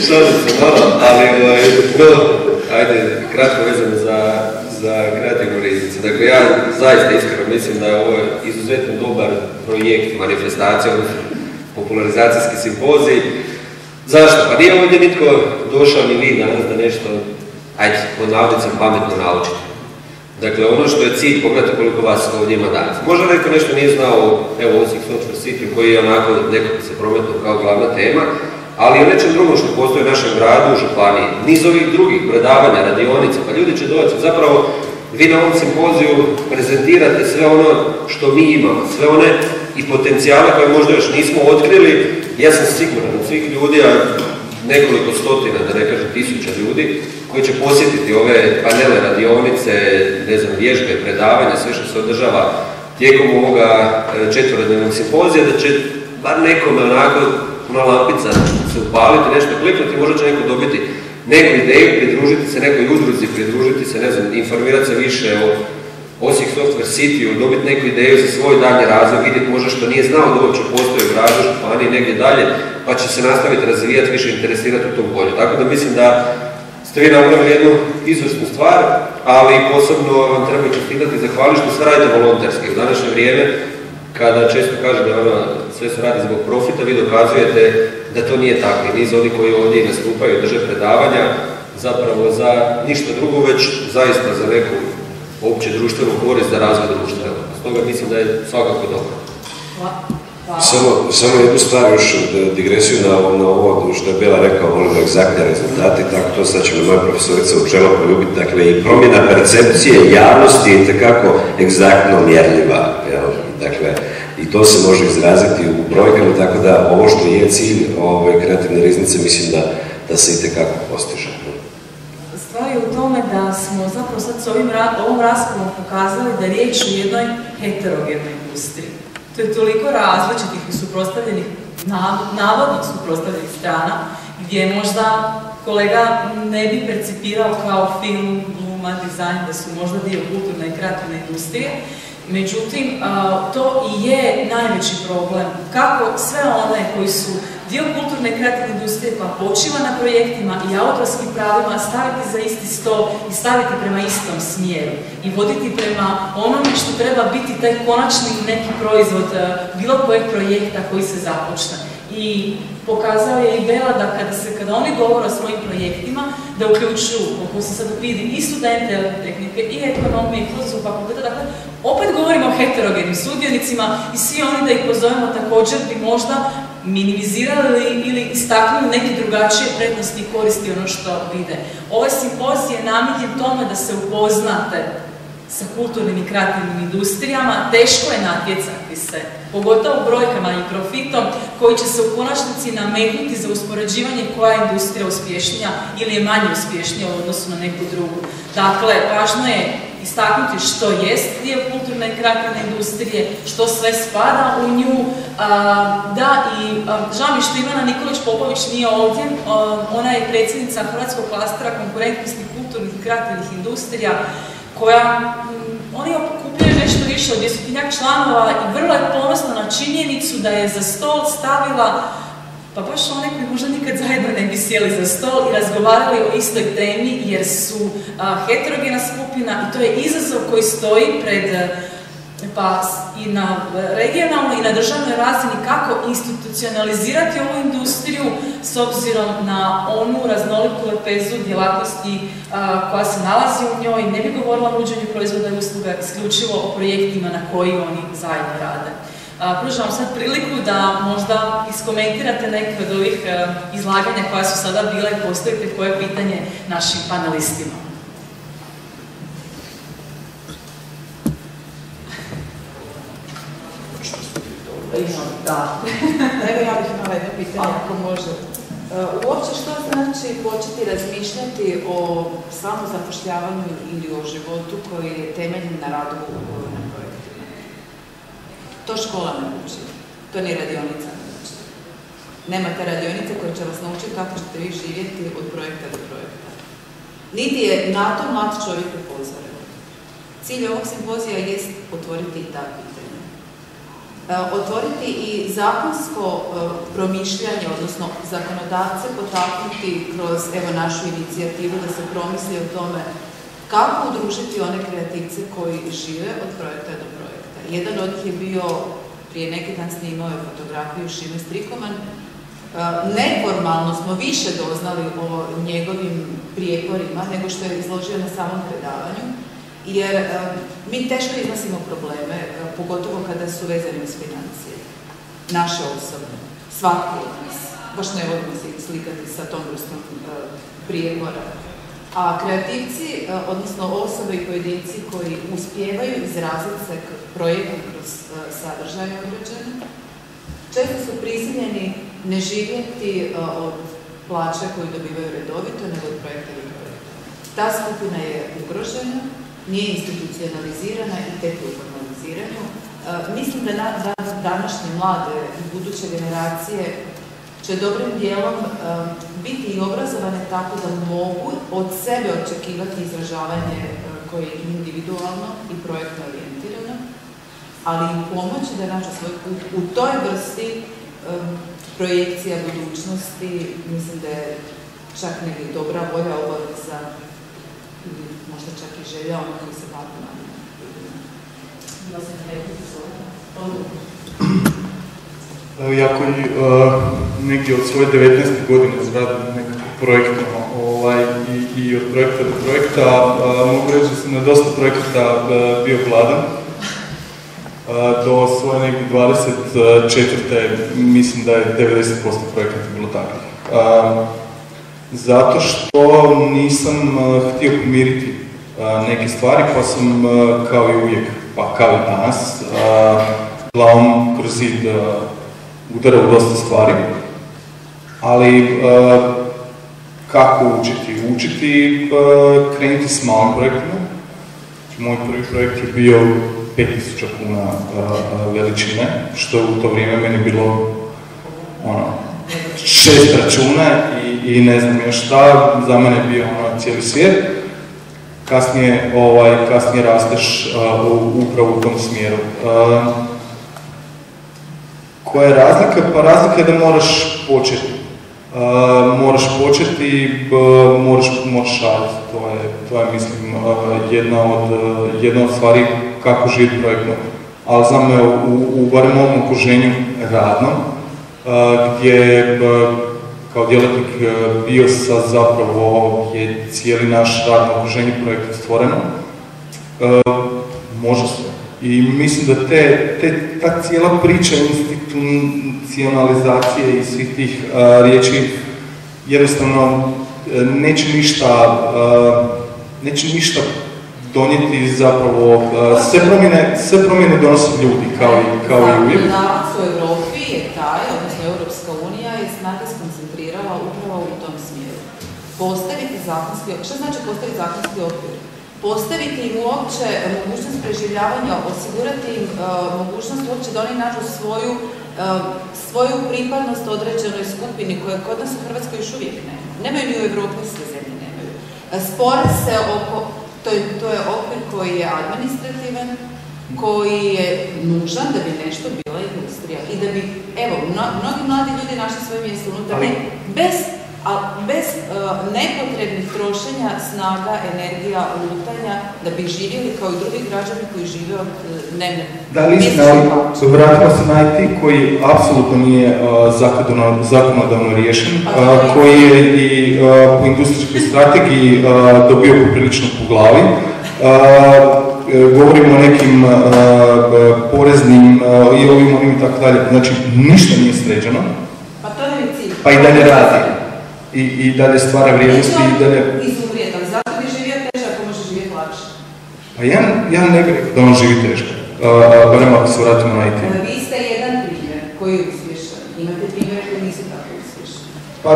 Šalim se malo, ali ajde, kratko vezano za kreativnu riznicu. Dakle, ja zaista iskreno mislim da je ovo izuzetno dobar projekt, manifestacija, popularizacijski simpozij. Zašto? Pa nije ovdje nitko došao ni vi danas da nešto, ajde, pod navodnicom pametno naučite. Dakle, ono što je cilj, pogledajte koliko vas ovdje ima danas. Možda neko nešto nije znao, evo, Osijek Software City, koji je onako nekako se prometno kao glavna tema, ali i o nečem drugom što postoji u našem gradu, u županiji, niz ovih drugih predavanja, radionica, pa ljudi će doći. Zapravo, vi na ovom simpoziju prezentirate sve ono što mi imamo, sve one i potencijale koje možda još nismo otkrili. Ja sam siguran od svih ljudi, a nekoliko stotina, da ne kažem tisuća ljudi, koji će posjetiti ove panele, radionice, ne znam, vježbe, predavanja, sve što se održava tijekom ovoga četverodnevnog simpozija, da će bar nekome onako ona lampica se upaliti, nešto kliknuti, možda će neko dobiti neku ideju, pridružiti se nekoj udruzi, pridružiti se, ne znam, informirati se više o Osijek Software City, dobiti neku ideju za svoj dalje razvoj, vidjeti možda što nije znao da uopće postoji u gradu, županiji, negdje dalje, pa će se nastaviti razvijati, više interesirati u tom polju. Tako da mislim da ste vi napravili jednu izvrsnu stvar, ali posebno vam treba čestitati i zahvaliti što sve radite volonterski. U današnje vrijeme, kada često kažem da sve se radi zbog profita, vi dokazujete da to nije tako. I niz oni koji ovdje nastupaju, drže predavanja, zapravo za ništa drugo, već zaista za neku opće društvenu korist, za razvoj društva. Stoga mislim da je svakako dobro. Samo jednu stvar još digresiju na ovo što je Bela rekao, volimo egzaktne rezultate, tako to sad će me moja profesorica u čelo poljubiti, dakle i promjena percepcije javnosti je itekako egzaktno mjerljiva, dakle i to se može izraziti u brojkama, tako da ovo što je cilj kreativne riznice mislim da se itekako postiže. Stvar je u tome da smo zapravo sad s ovom raspravom pokazali da je riječ o jednoj heterogenoj industriji. To je toliko različitih i suprotstavljenih, navodno suprotstavljenih strana, gdje možda kolega ne bi percipirao kao film, gluma, dizajn, da su možda dio kulturne i kreativne industrije. Međutim, to i je najveći problem. Kako sve one koji su dio kulturne i kreativne industrije koja počiva na projektima i autorskim pravima staviti za isti sto i staviti prema istom smjeru i voditi prema onome što treba biti taj konačni neki proizvod bilo kojeg projekta koji se započne. I pokazao je i Bela da kada oni govore o svojim projektima, da uključuju, kako se sad vidi, i studente elektrotehnike, i ekonomije, i filozofskog fakulteta, dakle, opet govorimo o heterogenim sudionicima i svi oni da ih pozovemo također bi možda minimizirali ili istaknuli neke drugačije prednosti i koristi ono što vide. Ovaj simpozij je namijenjen tome da se upoznate sa kulturnim i kreativnim industrijama. Teško je natjecati se, pogotovo brojkama i profitom, koji će se u konačnici nametnuti za uspoređivanje koja je industrija uspješnija ili je manje uspješnija u odnosu na neku drugu. Dakle, važno je istaknuti što jest dio kulturne i kreativne industrije, što sve spada u nju. Žao mi što Ivana Nikolić-Popović nije ovdje, ona je predsjednica Hrvatskog klastera konkurentnosti kulturnih i kreativnih industrija, koja, oni okupljaju nešto više od 200 članova i vrlo je ponosna na činjenicu da je za stol stavila pa baš one koji možda nikad zajedno ne bi sjeli za stol i razgovarali o istoj temi, jer su heterogena skupina i to je izazov koji stoji pred i na regionalnoj i na državnoj razini kako institucionalizirati ovu industriju s obzirom na onu raznoliku lepezu djelatnosti koja se nalazi u njoj. Ne bi govorila o nuđenju proizvoda i usluga, isključivo o projektima na koji oni zajedno rade. Pružam sad priliku da možda iskomentirate neke od ovih izlaganja koja su sada bile i postavite koje pitanje našim panelistima. Da. Evo ja bih imala jedno pitanje, ako može. Uopće što znači početi razmišljati o samozapošljavanju ili o životu koji je temeljen na radu na projektima? To škola ne uči, to ni radionica ne uči. Nemate radionice koje će vas naučiti kako ćete vi živjeti od projekta do projekta. Niti je na to mlad čovjek upozoren. Cilj ovog simpozija jest otvoriti i ta pitanja. otvoriti i zakonsko promišljanje, odnosno zakonodavce potaknuti kroz našu inicijativu da se promisli o tome kako udružiti one kreativce koji žive od projekta do projekta. Jedan od njih je bio, prije neki dan snimao je fotografiju Šime Strikoman. Neformalno smo više doznali o njegovim prijeporima nego što je izložio na samom predavanju, jer mi teško iznosimo probleme, pogotovo kada su vezani uz financije. Naše osobne, svako od nas. Baš ne volimo se slikati sa tom vrstom prijepora. A kreativci, odnosno osobe i pojedinci koji uspijevaju izraziti se projektom kroz sadržaje određene, često su prisiljeni ne živjeti od plaće koju dobivaju redovito, nego od projekta do projekta. Ta skupina je ugrožena, nije institucionalizirana i tek u formaliziranju. Mislim da današnje mlade i buduće generacije će dobrim dijelom biti i obrazovane tako da mogu od sebe očekivati izražavanje koje je individualno i projektno orijentirano, ali im pomoći da nađu svoj put u toj vrsti projekcija budućnosti. Mislim da je čak negdje dobra volja, obaveza, možda čak i želja onih koji se bave mladima. Ja koji negdje od svoje 19. godine izradim nekako projektno i od projekta do projekta, mogu reći da sam na dosta projekata bio gladan. Do svoje negdje 24. mislim da je 90% projekata bilo takvih. Zato što nisam htio pomiriti neke stvari, pa sam kao i uvijek, pa kao i danas, glavom kroz zid udarao dosta stvari. Ali kako učiti? Učiti, krenuti s malim projektima. Moj prvi projekt je bio 5000 kuna veličine, što je u to vrijeme meni bilo 6 računa i ne znam još šta, za mene je bio cijeli svijet. Kasnije rasteš upravo u tom smjeru. Koja je razlika? Pa razlika je da moraš početi. Moraš raditi. To je mislim, jedna od stvari kako živjeti projektno. Ali znam u barem ovom okruženju radnom, gdje kao djelatnik bio sa zapravo je cijeli naš radno okruženje projekta stvoreno, može se. I mislim da ta cijela priča institucionalizacije i svih tih riječi jednostavno neće ništa donijeti zapravo, sve promjene donose ljudi, kao i uvijek. Zakonodavac u Europi je taj, odnosno Europska unija je snage skoncentrirala upravo u tom smjeru. Postaviti zakonski, što znači postaviti zakonski okvir? Postaviti im uopće mogućnost preživljavanja, osigurati im mogućnost uopće da oni nađu svoju pripadnost određenoj skupini koje kod nas u Hrvatskoj još uvijek nema. Nemaju ni u Europi, sve zemlje nemaju. Spore se oko, to je okvir koji je administrativan, koji je nužan da bi nešto bila industrija. I da bi, evo, mnogi mladi ljudi našli svoje mjesto unutar, bez nepotrebnih trošenja, snaga, energija, lutanja, da bi živjeli kao i drugi građani koji žive od dnevne. Da li vratimo se na IT koji apsolutno nije zakonodavno riješen, koji je i po industrijskoj strategiji dobio poprilično po glavi. Govorimo o nekim poreznim i ovim i tako dalje. Znači, ništa nije sređeno. Pa to ne je cilj. Pa i dalje radi. I dalje stvara vrijednosti i dalje... Izumrijeti, ali zato bi živio teže ako može živjeti lakše. Pa ja ne bih rekao da on živi teško. Barem ako se vratimo na IT. Vi ste jedan primjer koji je uspješan. Imate primjere koji nisu tako uspješni. Pa,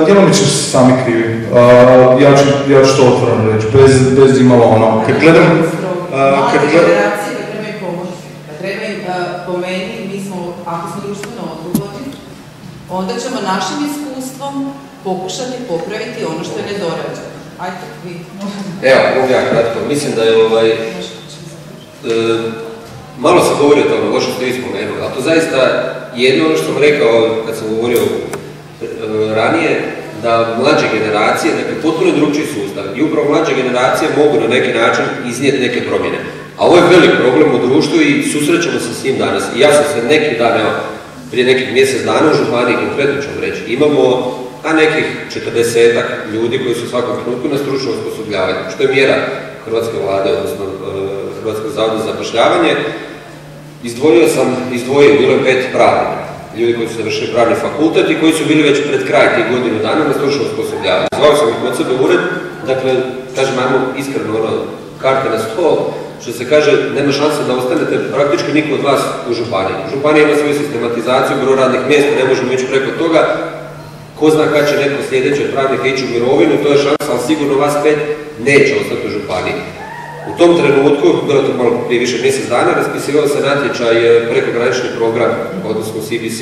djelomično su sami krivi. Ja ću to otvoreno reći, bez imalo ono. Kad gledam... Mlade generacije kad treba im pomoći. Kad treba im po meni, mi smo, ako smo društveno odgovorni, onda ćemo našim iskustvom pokušati popraviti ono što je nedorađeno. Ajde, vi. Evo, mogu ja kratko. Mislim da je malo se govori o tome, ovo što ste ispomenuli, ali to zaista jedno ono što sam rekao kad sam govorio ranije, da mlađe generacije, dakle potpuno drugčiji sustav i upravo mlađe generacije mogu na neki način iznijeti neke promjene. A ovo je velik problem u društvu i susrećemo se s njim danas. I ja sam se neki dan, evo, prije nekih mjesec dana u županiji, konkretno ću vam reći, imamo nekih 40-ak ljudi koji su u svakom trenutku na stručnom osposobljavanju, što je mjera Hrvatske vlade, odnosno Hrvatskog zavoda za zapošljavanje. Izdvojio, bilo je 5 pravnika, ljudi koji su završili pravni fakultet i koji su bili već pred kraj tih godinu dana na stručnom osposobljavanju. Zvao sam ih kod sebe u ured, dakle, kažem, ajmo iskreno karte na stol, što se kaže, nema šanse da ostanete praktički niko od vas u županiji. Županija ima svoju sistematizaciju, broj radnih mjesta, ne možemo ići preko toga. Ko zna kad će neko sljedeći od pravnika ići u mirovinu, to je šansa, ali sigurno vas 5 neće ostati u županiji. U tom trenutku, bilo to malo prije više mjesec dana, raspisivao se natječaj prekogranični program, odnosno CBC,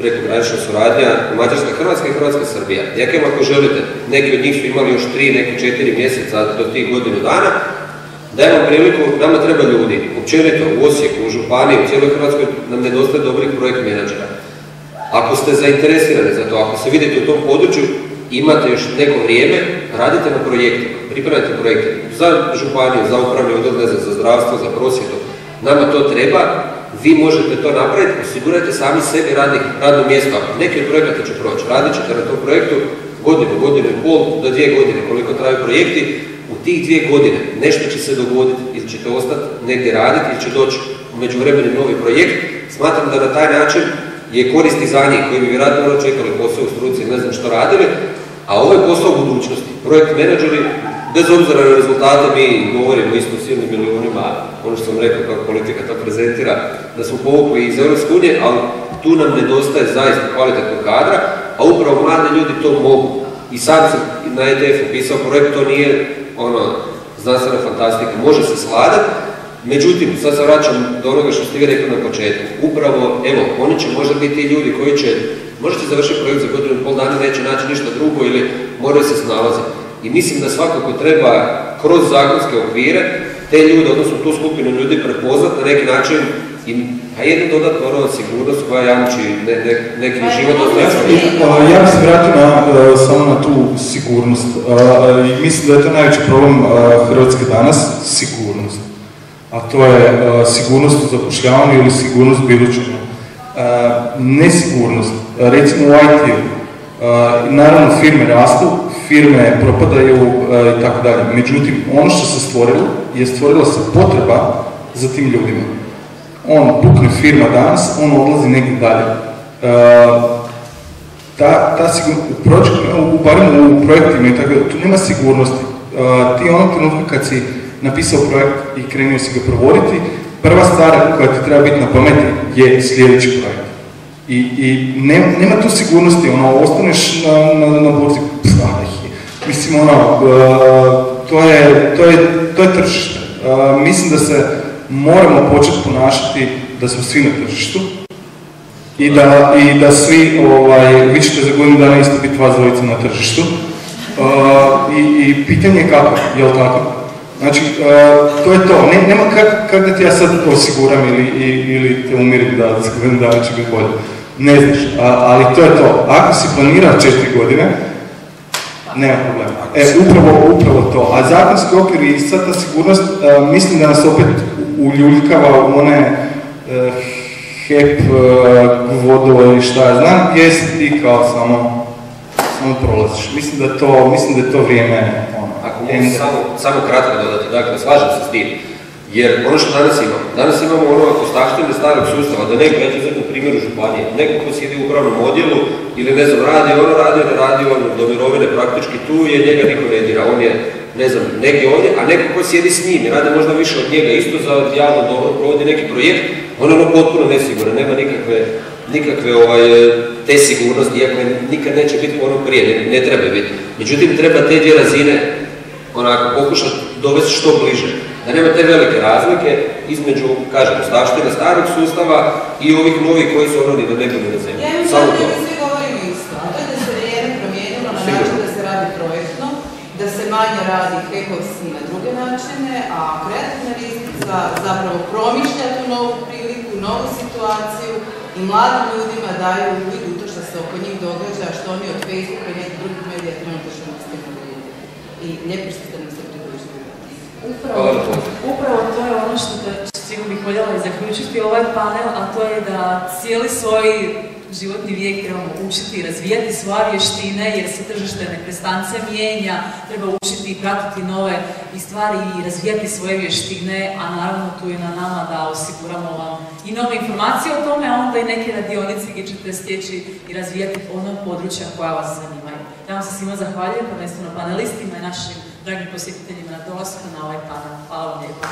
prekogranična suradnja, Mađarska, Hrvatska i Hrvatska, Srbija. Jakem ako želite, neki od njih su imali još 3, neki 4 mjeseca do tih godinu dana, dajemo priliku, nama treba ljudi, općenito u Osijeku, u županiji, u cijeloj Hrvatskoj nam nedostaje dobrih projekt menadžera. Ako ste zainteresirani za to, ako se vidite u tom području, imate još neko vrijeme, radite na projektima, pripremajte projekte za županiju, za upravni odjel, za zdravstvo, za prosvjetu. Nama to treba, vi možete to napraviti, osigurajte sami sebi radno mjesto. Neki od projekata će proći, radit ćete na tom projektu godinu i pol do 2 godine, koliko traju projekti. U tih 2 godine nešto će se dogoditi, ili ćete ostati negdje raditi, ili će doći u međuvremenu novi projekt. Smatram da na taj način je koristi za njih koji bi vjerojatno čekali posao u struci, ne znam što radili, a ovo je posao u budućnosti. Projekt menadžeri, bez obzira na rezultate, mi govorimo isto o silnim milijunima, ono što sam rekao kako politika to prezentira, da smo povukli iz Europske unije, ali tu nam nedostaje zaista kvalitetnog kadra, a upravo mladi ljudi to mogu. I sad sam na ETF-u pisao projekt, to nije znanstvena fantastika, može se sladati. Međutim, sad se vraćam do onoga što ste vi rekli na početku. Upravo, evo, oni će možda biti ti ljudi koji će, možda će završiti projekt za godinu i pol dana, neće naći ništa drugo ili moraju se snalaziti. I mislim da svakako treba kroz zakonske okvire te ljude, odnosno tu skupinu ljudi prepoznat na neki način a jednu dodatnu sigurnost koja jamči neki život od nekoga. Ja bih se vratio samo na tu sigurnost. Mislim da je to najveći problem Hrvatske danas, sigurnost. A to je sigurnost u zapošljavanju ili sigurnost bilo čemu. Nesigurnost, recimo u IT-u, naravno firme rastu, firme propadaju i tako dalje. Međutim, ono što se stvorila se potreba za tim ljudima. On pukne firma danas, on odlazi negdje dalje. Ta sigurnost, barem u projektima i tako dalje, tu nema sigurnosti. Ti onog trenutka kad si napisao projekt i krenio si ga provoditi, prva stvar koja ti treba biti na pameti je sljedeći projekt. I nema tu sigurnosti, ostaneš na burzi, mislim, to je tržište. Mislim da se moramo početi ponašati da smo svi na tržištu i da svi, vi ćete za godinu dana isto biti vas dvojica na tržištu. I pitanje je kako, je li tako? Znači, to je to. Nema kako da ti ja sad osiguram ili te umirim da za godinu dana će biti bolje. Ne znaš, ali to je to. Ako si planirao 4 godine, nema problema. Upravo to. A zakonski okvir i sad ta sigurnost, mislim da nas opet uljuljkava u one HEP, vodova i šta ja znam, gdje si ti kao samo prolaziš. Mislim da je to vrijeme. Ako mogu samo kratko dodati, dakle, slažem se s tim. Jer ono što danas imamo ostavštine starog sustava, da neko, ja ću uzeti na primjeru županije, neko ko sjedi u upravnom odjelu ili ne znam, radi, ne radi, do mirovine praktički tu je, njega niko ne dira, on je, ne znam, negdje ovdje, a neko ko sjedi s njim i radi možda više od njega, isto za javno dobro provodi neki projekt, on je potpuno nesiguran, nema nikakve te sigurnosti, iako nikad neće biti ono prije, ne treba biti. Međutim, treba te dvije razine pokušati dovesti što bliže. Da nema te velike razlike između, kažem, ostavštine starog sustava i ovih novih koji su ni do nekog na zemlji. Ja mislim da mi svi govorimo isto, a to je da se vrijeme promijenilo na način da se radi projektno, da se manje radi HEP-ovski na druge druge načine, a kreativna riznica zapravo promišlja tu novu priliku, novu situaciju i mladim ljudima daju uvid u to što se oko njih događa, što oni od Facebooka i nekih drugih medija trenutno niste mogli vidjeti. I lijepo što ste nam se pridružili. Upravo to je ono što čim bih voljela i zaključiti ovaj panel, a to je da cijeli svoj životni vijek trebamo učiti i razvijati svoje vještine, jer se tržište neprestance mijenja, treba učiti i pratiti nove stvari i razvijati svoje vještine, a naravno tu je na nama da osiguramo vam i nove informacije o tome, a onda i neke radionice gdje ćete stječi i razvijati ono područja koja vas zanimaju. Ja vam se svima zahvaljujem, prvenstveno panelistima i našim dragim posjetiteljima na dolasku na ovaj panel. Hvala vam lijepo.